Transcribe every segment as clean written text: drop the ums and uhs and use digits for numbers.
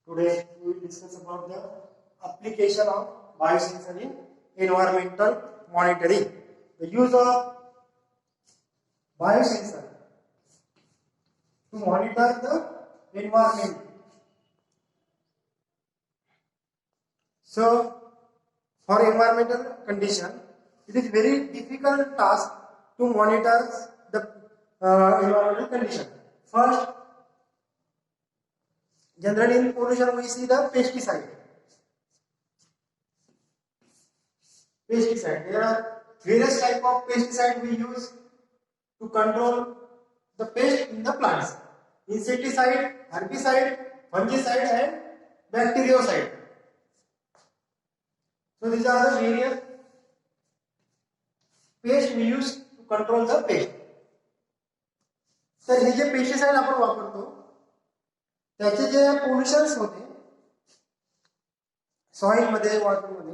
Today we will discuss about the application of biosensor in environmental monitoring. The use of biosensor to monitor the environment. So, for environmental condition, it is very difficult task to monitor the environmental condition. First, generally in pollution we see the pesticide. There are various type of pesticide we use to control the pest in the plants. Insecticide, herbicide, fungicide and bactericide. So these are the various paste we use to control the pest. तर हे जे pesticide आपण वापरतो त्याचे जे पोल्युशन्स होते soil मध्ये water मध्ये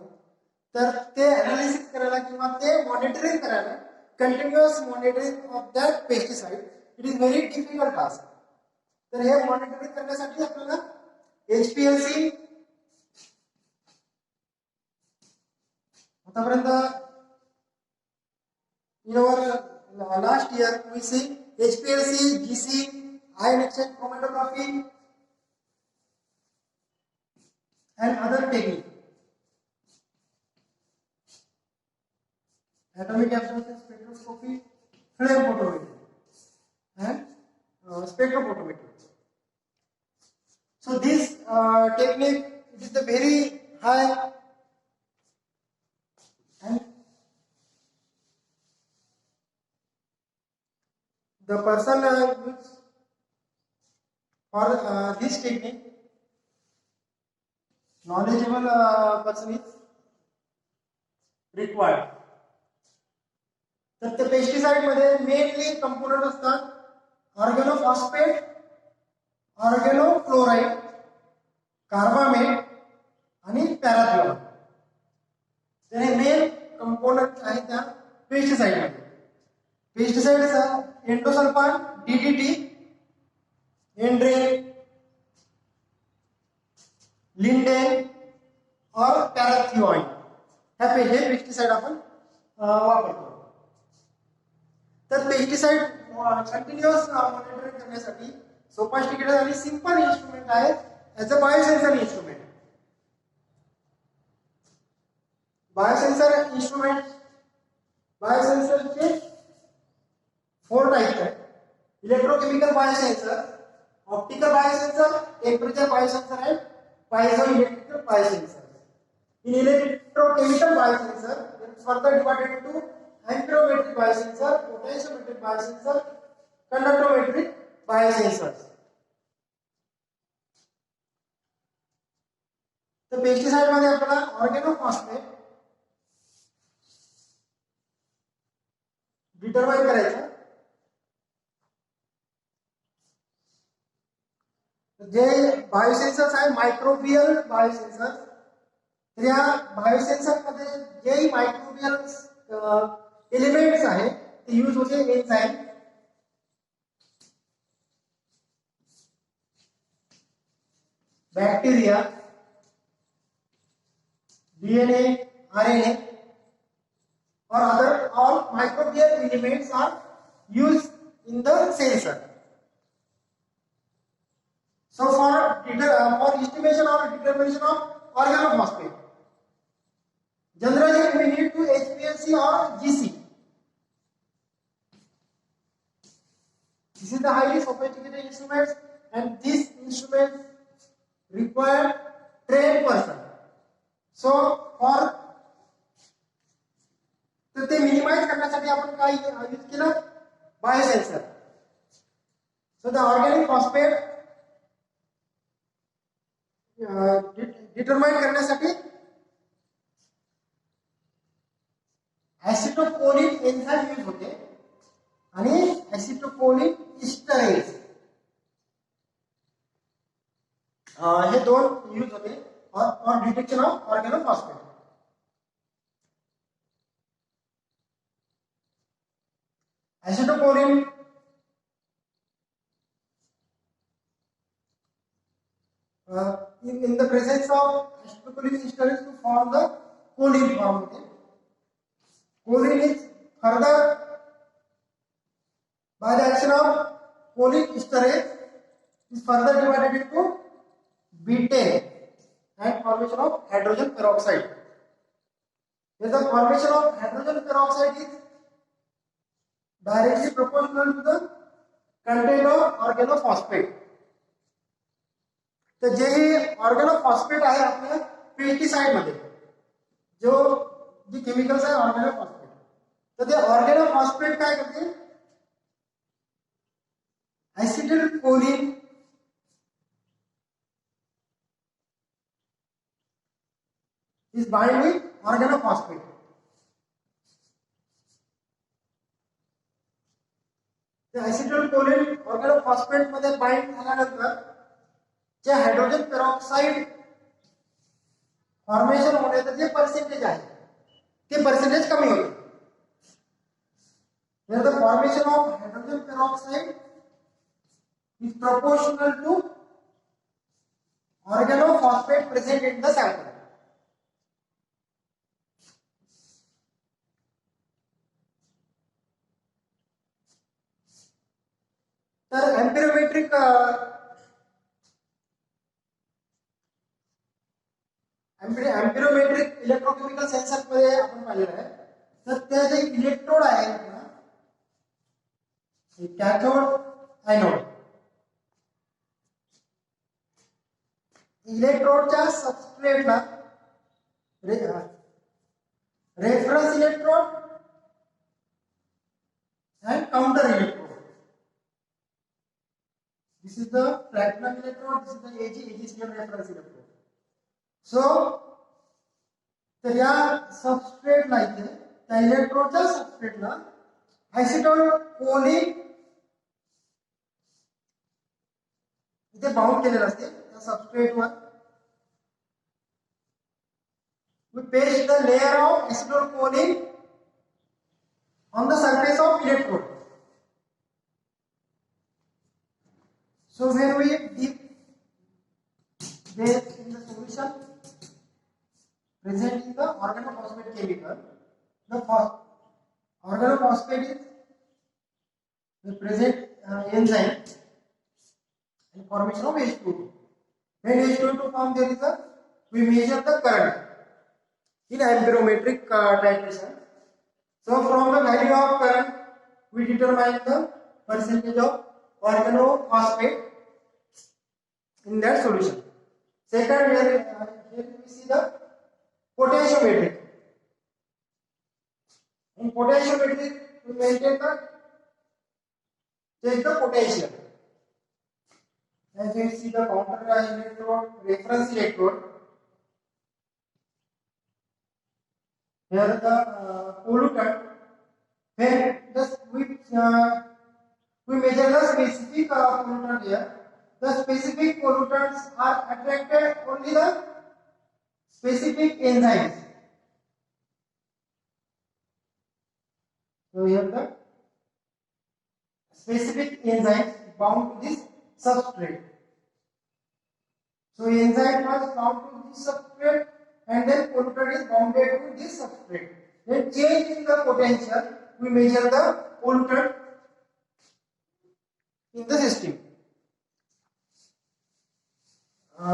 तर ते analysis करायला किंवा ते मॉनिटरिंग करायला continuous monitoring of that pesticide it is very difficult task. तर हे मॉनिटरिंग करण्यासाठी आपल्याला HPLC आतापर्यंत in our last year we see HPLC, GC, ion exchange chromatography and other technique. Atomic absorption spectroscopy, flame photometry and spectrophotometry. So this technique is the very high and the person used for this technique knowledgeable person is required. तर त्या pesticide मध्ये mainly component असतात organophosphate, ऑर्गेनोक्लोराइड, carbamate आणि पॅराथ्रिऑन. तर हे main component आहेत त्या pesticide मध्ये. पेस्टिसाइडचा एंडोसल्फान, DDT, एंड्रेन, लिंडेन और पॅराथ्रिऑन हे पेस्टिसाइड आपण वापरतो. तर पेस्टिसाइड कंटिन्युअस मॉनिटरिंग करण्यासाठी सोफिस्टिकेटेड आणि सिंपल इन्स्ट्रुमेंट आहे ॲज अ बायोसेन्सर इन्स्ट्रुमेंट. बायोसेन्सरचे 4 टाइप्स आहेत. Electrochemical biosensor, optical biosensor, temperature biosensor and piezoelectric biosensor. In electrochemical biosensor, it is further divided into amperometric biosensor, potentiometric biosensor, conductometric biosensors. तर pesticide मध्ये आपल्याला organophosphate determine करायचं. जे बायोसेन्सर्स आहे microbial biosensor. तर या biosensor मध्ये जे मायक्रोबियल एलिमेंट्स आहेत ते यूज होते enzyme, bacteria, DNA, RNA or other all microbial elements are used in the sensor. So for estimation or determination of organophosphate, generally we need to HPLC or GC. This is the highly sophisticated instruments and these instruments require trained person. So for ते minimise करण्यासाठी आपण काय use केलं biosensor. So the organic phosphate determine करण्यासाठी ऍसिटोकोलिन enzyme use होते आणि ऍसिटोकोलिन इस्टरेज हे 2 use होते for detection of organophosphate. Acetylcholine in the presence of acetylcholine esterases to form the choline form. Okay? Choline is further by the action of choline esterase is further divided into butane and formation of hydrogen peroxide. Here the formation of hydrogen peroxide is directly proportional to the content of organophosphate. तर जे ऑर्गॅनोफॉस्फेट आहे आपल्या pesticide मध्ये जो जी chemicals आहे ऑर्गॅनोफॉस्फेट, तर ते ऑर्गॅनोफॉस्फेट काय करते, ऍसिटिलकोलीन इज बाइंड विथ ऑर्गॅनोफॉस्फेट. ऍसिटिलकोलीन ऑर्गॅनोफॉस्फेट मध्ये बाइंड झाल्यानंतर जे हायड्रोजन पेरॉक्साइड फॉर्मेशन होण्याचं जे पर्सेंटेज आहे ते पर्सेंटेज कमी होते. The formation of hydrogen peroxide is proportional to organophosphate present in the sample. तर एम्पिरोमेट्रिक इलेक्ट्रोकेमिकल सेन्सर मध्ये आपण पाहिलेलं आहे. तर त्या जे इलेक्ट्रोड आहे ना, कॅथोड एनोड, इलेक्ट्रोडच्या सबस्ट्रेटला reference electrode and counter electrode. This is the platinum electrode, this is the Ag is your reference electrode. So तर या सबस्ट्रेटला इथे त्या इलेक्ट्रोडच्या सबस्ट्रेटला ऍसिटोकोलीन इथे बाउंड केलेलं असते त्या सबस्ट्रेटवर. We paste the layer of acetylcholine on the surface of electrode. So when we dip this in the solution present in the organophosphate chemical, the organophosphate is the present enzyme and formation of H2O. When H2O form, there is a, we measure the current in amperometric titration. So from the value of current, we determine the percentage of organophosphate in that solution. Second, here we see the potentiometry. In potentiometry, we maintain the check the potential. As you see the counter electrode, reference electrode. Here the pollutant. When we measure the specific pollutant here, the specific pollutants are attracted only the specific enzymes. So here the specific enzymes bound to this substrate. So enzyme was bound to this substrate and then pollutant is bounded to this substrate. Then change in the potential, we measure the pollutant in the system.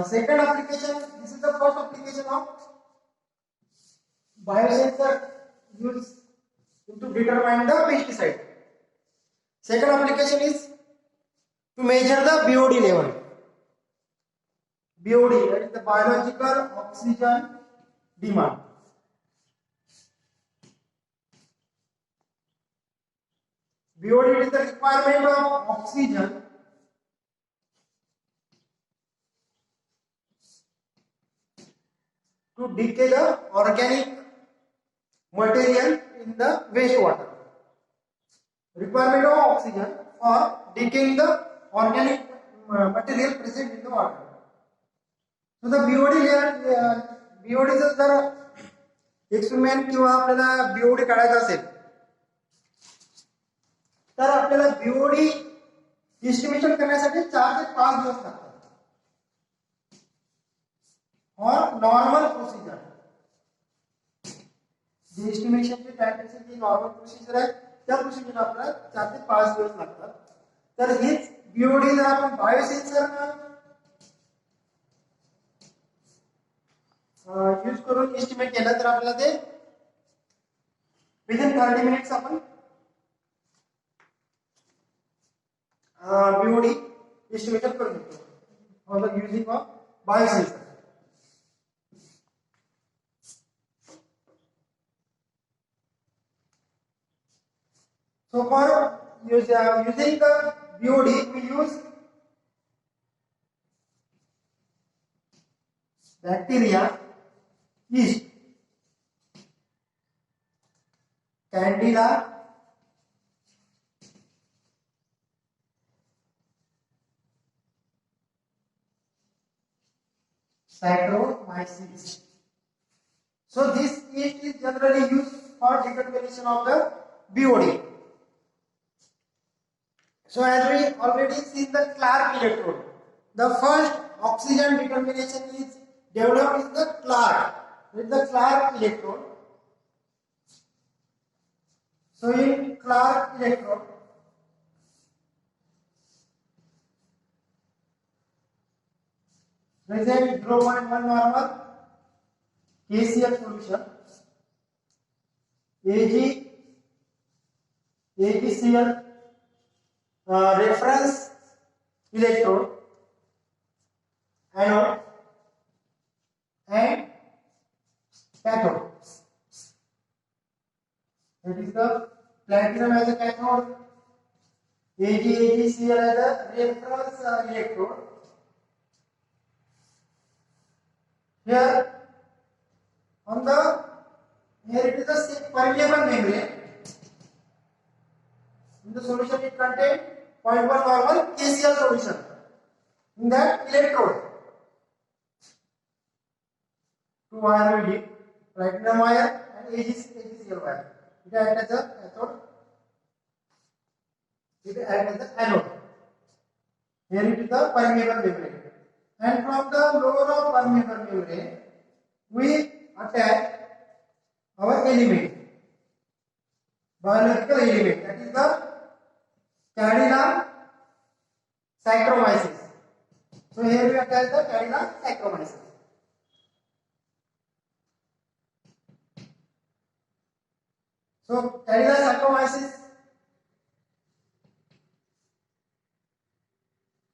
Second application, this is the first application of biosensor used to determine the pesticide. Second application is to measure the BOD level. BOD, that is the biological oxygen demand. BOD is the requirement of oxygen to decay the organic material in the wastewater. Requirement of oxygen for decaying the organic material present in the water. So the BOD layer, BOD जर experiment किंवा आपल्याला BOD काढायचा असेल तर आपल्याला BOD estimation करण्यासाठी 4 ते 5 दिवस लागतात. और नॉर्मल प्रोसीजर, जे एस्टिमेशनची प्रॅक्टिस जी नॉर्मल प्रोसिजर आहे त्या प्रोसिजर आपल्याला 4 ते 5 दिवस लागतात. तर हेच बीओडी जर आपण बायोसेन्सर यूज करून एस्टिमेट केलं तर आपल्याला ते विदिन 30 मिनिट्स आपण बीओडी एस्टिमेशन करू शकतो for the using of biosensor. So for using the BOD, we use bacteria, yeast, candida, Saccharomyces. So this yeast is generally used for decontamination of the BOD. So as we already seen the Clark electrode, the first oxygen determination is developed in the Clark, with the Clark electrode. So in Clark electrode, present 0.1 normal KCl solution, AgCl reference electrode, anode and cathode. That is the platinum as a cathode, AgCl as a reference electrode. Here on the here it is a permeable membrane. In the solution it contains 0.1 normal KCl solution. In that electrode, 2 wire will be platinum wire and AgCl wire. It acts as a cathode. It acts as the anode. Here it is the permeable membrane. And from the lower of permeable membrane, we attach our element, biological element, that is the Candida Saccharomyces. So here we attach the Candida Saccharomyces. So Candida Saccharomyces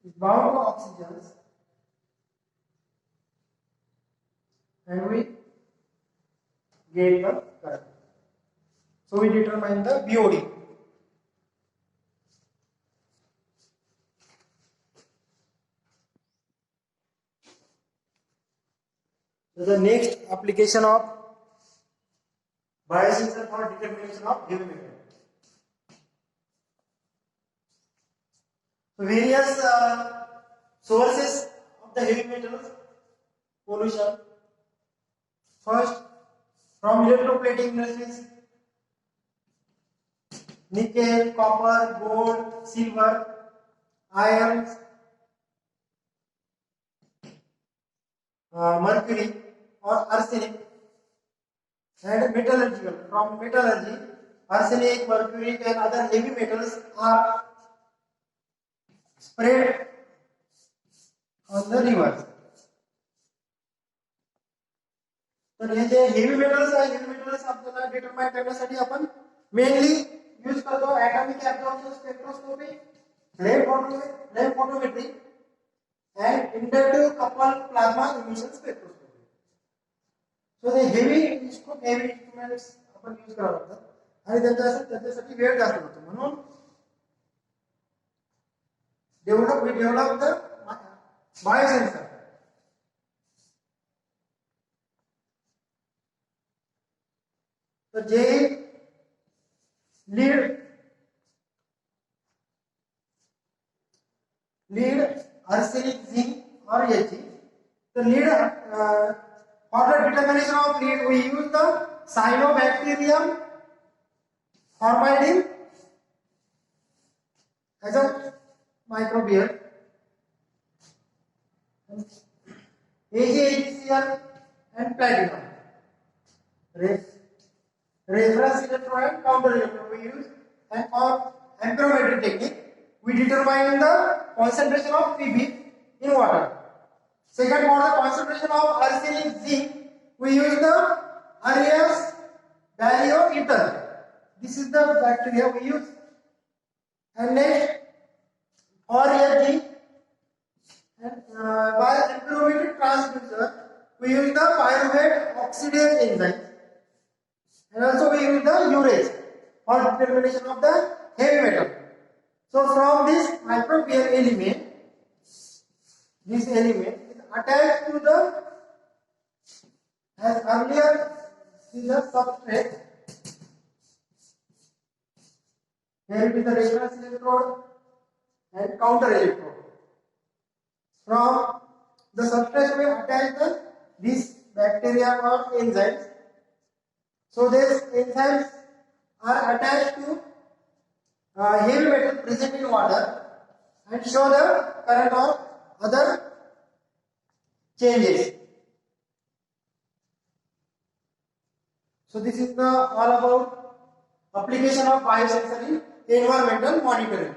is bound to oxygens and we get the current. So we determine the BOD. So the next application of biosensor for determination of heavy metal. So various sources of the heavy metals pollution. First, from electroplating industries, nickel, copper, gold, silver, iron, mercury or arsenic, and metallurgical. From metallurgy, arsenic, mercury and other heavy metals are spread on the rivers. तर हे जे heavy metals आहे, heavy metals आपल्याला determine करण्यासाठी आपण mainly use करतो atomic absorption spectroscopy, flame photometry and inductive coupled plasma emission spectroscopy. So the खूप heavy instruments आपण use करावं लागतात आणि त्याच्यासाठी वेळ जास्त लागतो. म्हणून we develop the biosensor. So J lead arsenic, zinc or He. The lead for the determination of lead we use the Cyanobacterium formidin as a microbial. AgHCl and platinum. Reference electrode and counter electrode we use, and for amperometry technique we determine the concentration of Pb in water. Second, for the concentration of arsenic zinc we use the Arias barioether. This is the bacteria we use. And next, for Ag and by amperometric transducer we use the pyruvate oxidase enzyme, and also we use the urate for determination of the heavy metal. So from this microbial element, this element is attached to the, as earlier, see the substrate. Here it is the reference electrode and counter electrode. From the substrate we attach these bacteria or enzymes. So these enzymes are attached to heavy metal present in water and show the current or other changes. So this is the all about application of biosensory environmental monitoring.